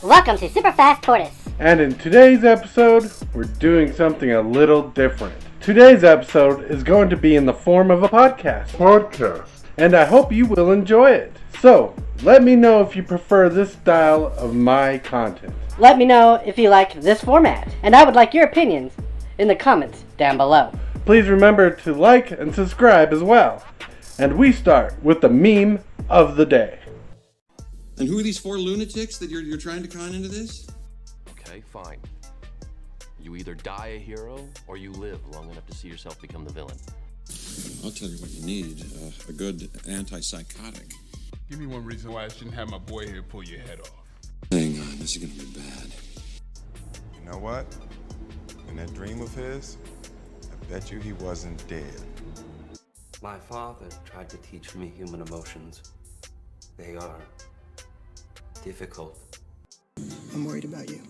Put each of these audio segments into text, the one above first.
Welcome to Super Fast Tortoise. And in today's episode, we're doing something a little different. Today's episode is going to be in the form of a podcast. And I hope you will enjoy it. So, let me know if you prefer this style of my content. Let me know if you like this format, and I would like your opinions in the comments down below. Please remember to like and subscribe as well. And we start with the meme of the day. And who are these four lunatics that you're trying to con into this? Okay, fine. You either die a hero, or you live long enough to see yourself become the villain. I'll tell you what you need, a good antipsychotic. Give me one reason why I shouldn't have my boy here pull your head off. Hang on, this is gonna be bad. You know what? In that dream of his, I bet you he wasn't dead. My father tried to teach me human emotions. They are difficult. I'm worried about you.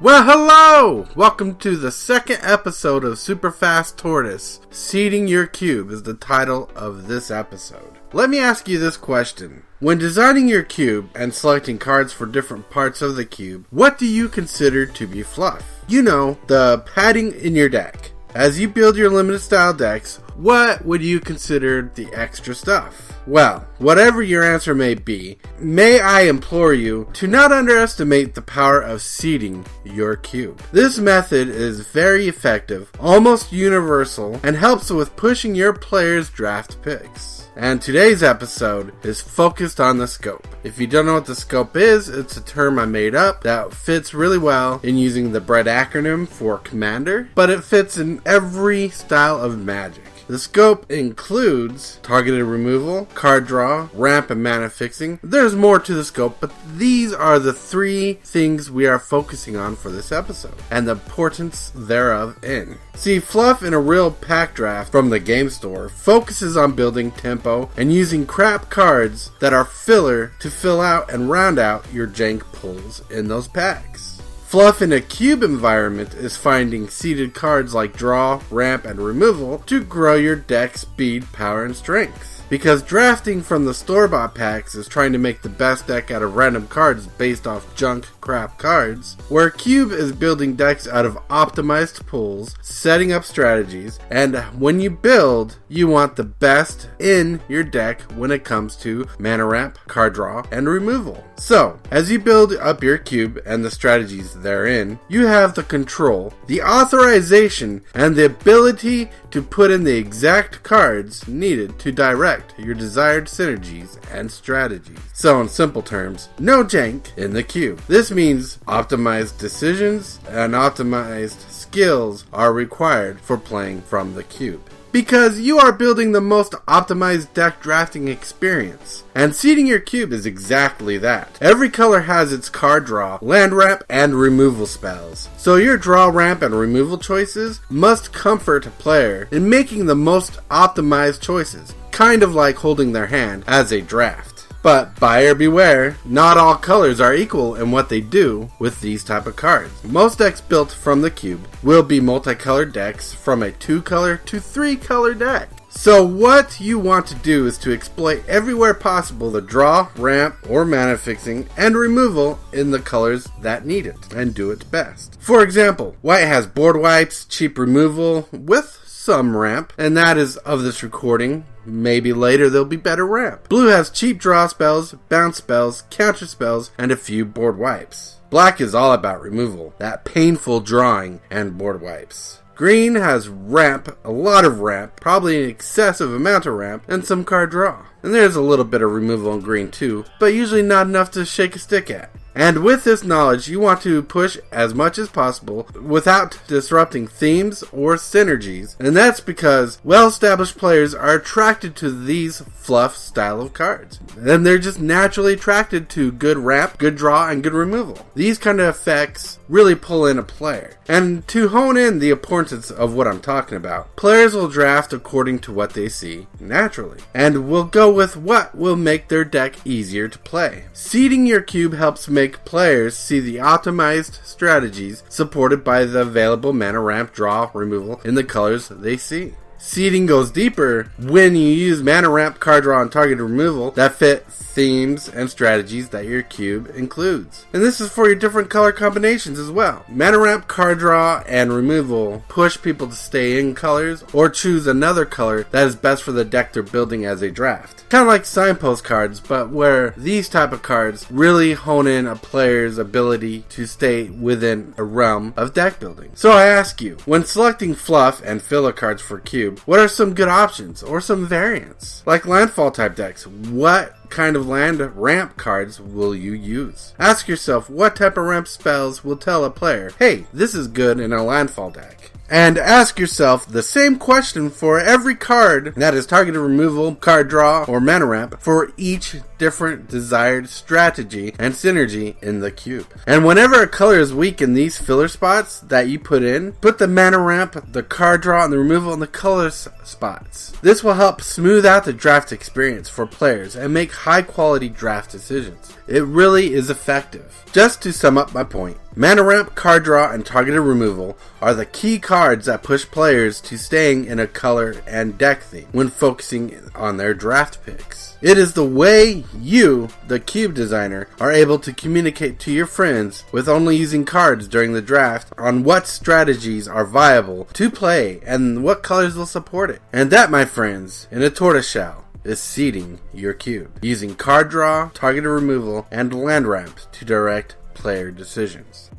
Well, hello! Welcome to the second episode of Super Fast Tortoise. Seeding Your Cube is the title of this episode. Let me ask you this question. When designing your cube and selecting cards for different parts of the cube, what do you consider to be fluff? You know, the padding in your deck. As you build your limited style decks, what would you consider the extra stuff? Well, whatever your answer may be, may I implore you to not underestimate the power of seeding your cube. This method is very effective, almost universal, and helps with pushing your players' draft picks. And today's episode is focused on the scope. If you don't know what the scope is, it's a term I made up that fits really well in using the BREAD acronym for Commander, but it fits in every style of Magic. The scope includes targeted removal, card draw, ramp, and mana fixing. There's more to the scope, but these are the three things we are focusing on for this episode, and the importance thereof in. See, fluff in a real pack draft from the game store focuses on building tempo and using crap cards that are filler to fill out and round out your jank pulls in those packs. Fluff in a cube environment is finding seeded cards like draw, ramp, and removal to grow your deck speed, power, and strength. Because drafting from the store-bought packs is trying to make the best deck out of random cards based off junk crap cards, where Cube is building decks out of optimized pools, setting up strategies, and when you build, you want the best in your deck when it comes to mana ramp, card draw, and removal. So, as you build up your cube and the strategies therein, you have the control, the authorization, and the ability to put in the exact cards needed to direct your desired synergies and strategies. So in simple terms, no jank in the cube. This means optimized decisions and optimized skills are required for playing from the cube. Because you are building the most optimized deck drafting experience. And seeding your cube is exactly that. Every color has its card draw, land ramp, and removal spells. So your draw, ramp, and removal choices must comfort a player in making the most optimized choices. Kind of like holding their hand as a draft. But buyer beware, not all colors are equal in what they do with these type of cards. Most decks built from the cube will be multicolored decks from a 2-color to 3-color deck. So what you want to do is to exploit everywhere possible the draw, ramp, or mana fixing and removal in the colors that need it and do it best. For example, white has board wipes, cheap removal with some ramp, and that is of this recording. Maybe later there'll be better ramp. Blue has cheap draw spells, bounce spells, counter spells, and a few board wipes. Black is all about removal, that painful drawing, and board wipes. Green has ramp, a lot of ramp, probably an excessive amount of ramp, and some card draw. And there's a little bit of removal in green too, but usually not enough to shake a stick at. And with this knowledge, you want to push as much as possible without disrupting themes or synergies. And that's because well-established players are attracted to these fluff style of cards. And they're just naturally attracted to good ramp, good draw, and good removal. These kind of effects really pull in a player. And to hone in the importance of what I'm talking about, players will draft according to what they see naturally, and will go with what will make their deck easier to play. Seeding your cube helps make players see the optimized strategies supported by the available mana ramp, draw, removal in the colors they see. Seeding goes deeper when you use mana ramp, card draw, and target removal that fit themes and strategies that your cube includes. And this is for your different color combinations as well. Mana ramp, card draw, and removal push people to stay in colors or choose another color that is best for the deck they're building as a draft. Kind of like signpost cards, but where these type of cards really hone in a player's ability to stay within a realm of deck building. So I ask you, when selecting fluff and filler cards for cube, what are some good options or some variants? Like landfall type decks, what kind of land ramp cards will you use? Ask yourself what type of ramp spells will tell a player, hey, this is good in a landfall deck. And ask yourself the same question for every card that is targeted removal, card draw, or mana ramp for each different desired strategy and synergy in the cube. And whenever a color is weak in these filler spots that you put in, put the mana ramp, the card draw, and the removal in the color spots. This will help smooth out the draft experience for players and make high quality draft decisions. It really is effective. Just to sum up my point, mana ramp, card draw, and targeted removal are the key cards that push players to staying in a color and deck theme when focusing on their draft picks. It is the way you, the cube designer, are able to communicate to your friends with only using cards during the draft on what strategies are viable to play and what colors will support it. And that, my friends, in a tortoiseshell, is seeding your cube, using card draw, targeted removal, and land ramps to direct player decisions.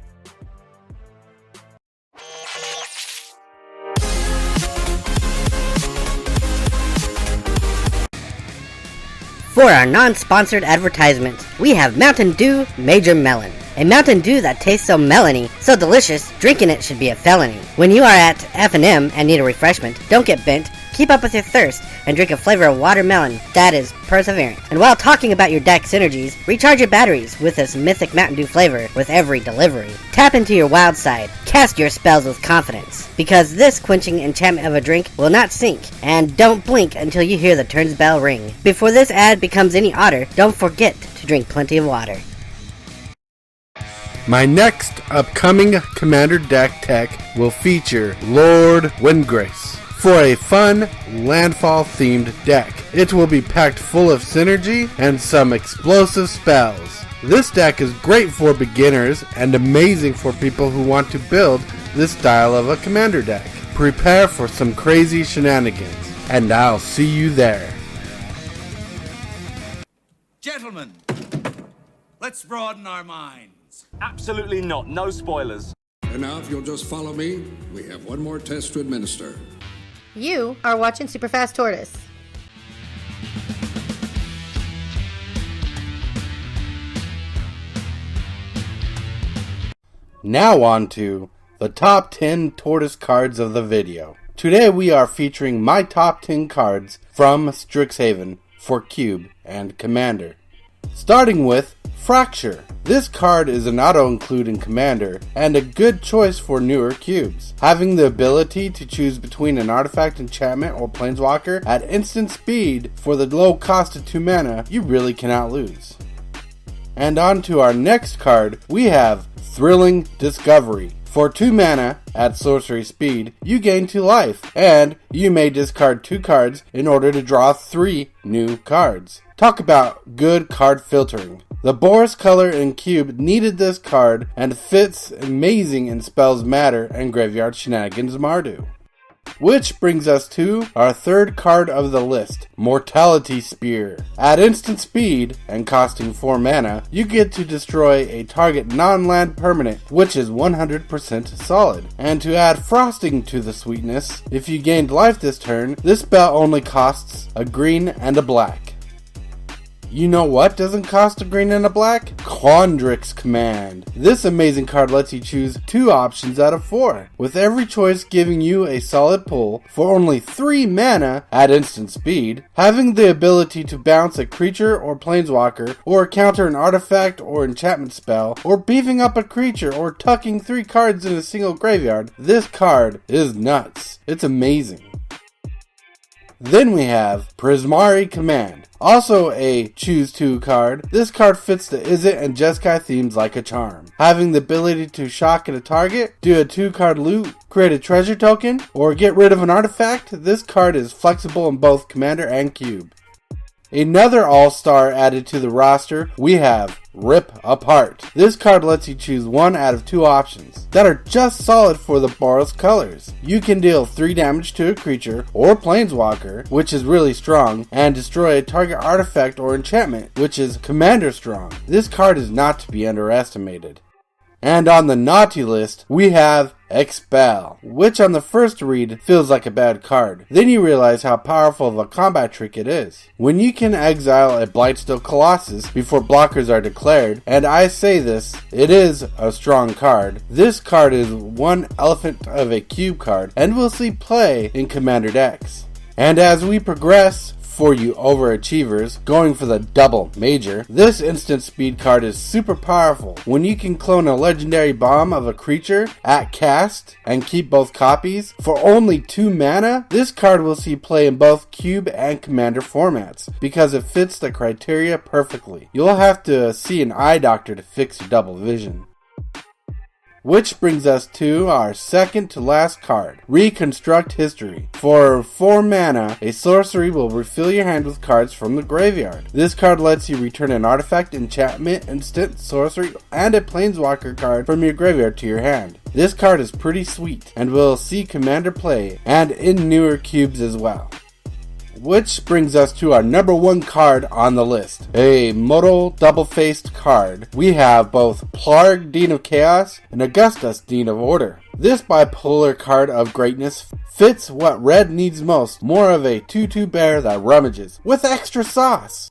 For our non-sponsored advertisement, we have Mountain Dew Major Melon. A Mountain Dew that tastes so melony, so delicious, drinking it should be a felony. When you are at F&M and need a refreshment, don't get bent, keep up with your thirst, and drink a flavor of watermelon that is perseverant. And while talking about your deck synergies, recharge your batteries with this mythic Mountain Dew flavor with every delivery. Tap into your wild side, cast your spells with confidence, because this quenching enchantment of a drink will not sink, and don't blink until you hear the turns bell ring. Before this ad becomes any odder, don't forget to drink plenty of water. My next upcoming Commander deck tech will feature Lord Windgrace for a fun landfall themed deck. It will be packed full of synergy and some explosive spells. This deck is great for beginners and amazing for people who want to build this style of a Commander deck. Prepare for some crazy shenanigans, and I'll see you there. Gentlemen, let's broaden our minds. Absolutely not. No spoilers. And now, if you'll just follow me, we have one more test to administer. You are watching Superfast Tortoise. Now on to the top 10 Tortoise cards of the video. Today we are featuring my top 10 cards from Strixhaven for Cube and Commander. Starting with Fracture. This card is an auto-include in Commander and a good choice for newer cubes. Having the ability to choose between an artifact, enchantment, or planeswalker at instant speed for the low cost of 2 mana, you really cannot lose. And on to our next card, we have Thrilling Discovery. For 2 mana at sorcery speed, you gain 2 life, and you may discard 2 cards in order to draw 3 new cards. Talk about good card filtering. The Boris color in Cube needed this card and fits amazing in Spells Matter and Graveyard Shenanigans Mardu. Which brings us to our third card of the list, Mortality Spear. At instant speed and costing 4 mana, you get to destroy a target non-land permanent, which is 100% solid. And to add frosting to the sweetness, if you gained life this turn, this spell only costs a green and a black. You know what doesn't cost a green and a black? Quandrix Command. This amazing card lets you choose 2 options out of 4, with every choice giving you a solid pull for only 3 mana at instant speed, having the ability to bounce a creature or planeswalker, or counter an artifact or enchantment spell, or beefing up a creature or tucking 3 cards in a single graveyard. This card is nuts. It's amazing. Then we have Prismari Command. Also a choose 2 card, this card fits the Izzet and Jeskai themes like a charm. Having the ability to shock at a target, do a 2-card loot, create a treasure token, or get rid of an artifact, this card is flexible in both Commander and Cube. Another all-star added to the roster, we have Rip Apart. This card lets you choose 1 out of 2 options that are just solid for the Boros colors. You can deal 3 damage to a creature or planeswalker, which is really strong, and destroy a target artifact or enchantment, which is commander strong. This card is not to be underestimated. And on the naughty list, we have Expel, which on the first read feels like a bad card. Then you realize how powerful of a combat trick it is. When you can exile a Blightsteel Colossus before blockers are declared, and I say this, it is a strong card. This card is one elephant of a cube card, and will see play in commander decks. And as we progress, for you overachievers going for the double major, this instant speed card is super powerful. When you can clone a legendary bomb of a creature at cast and keep both copies for only 2 mana, this card will see play in both cube and commander formats because it fits the criteria perfectly. You'll have to see an eye doctor to fix your double vision. Which brings us to our second to last card, Reconstruct History. For 4 mana, a sorcery will refill your hand with cards from the graveyard. This card lets you return an artifact, enchantment, instant, sorcery, and a planeswalker card from your graveyard to your hand. This card is pretty sweet, and will see commander play, and in newer cubes as well. Which brings us to our number 1 card on the list, a Mottola double-faced card. We have both Plarg, Dean of Chaos, and Augustus, Dean of Order. This bipolar card of greatness fits what red needs most, more of a 2/2 bear that rummages, with extra sauce.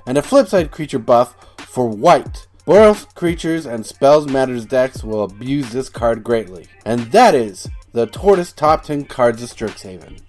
And a flipside creature buff for white. Boros creatures and spells matters decks will abuse this card greatly. And that is the Tortoise Top 10 Cards of Strixhaven.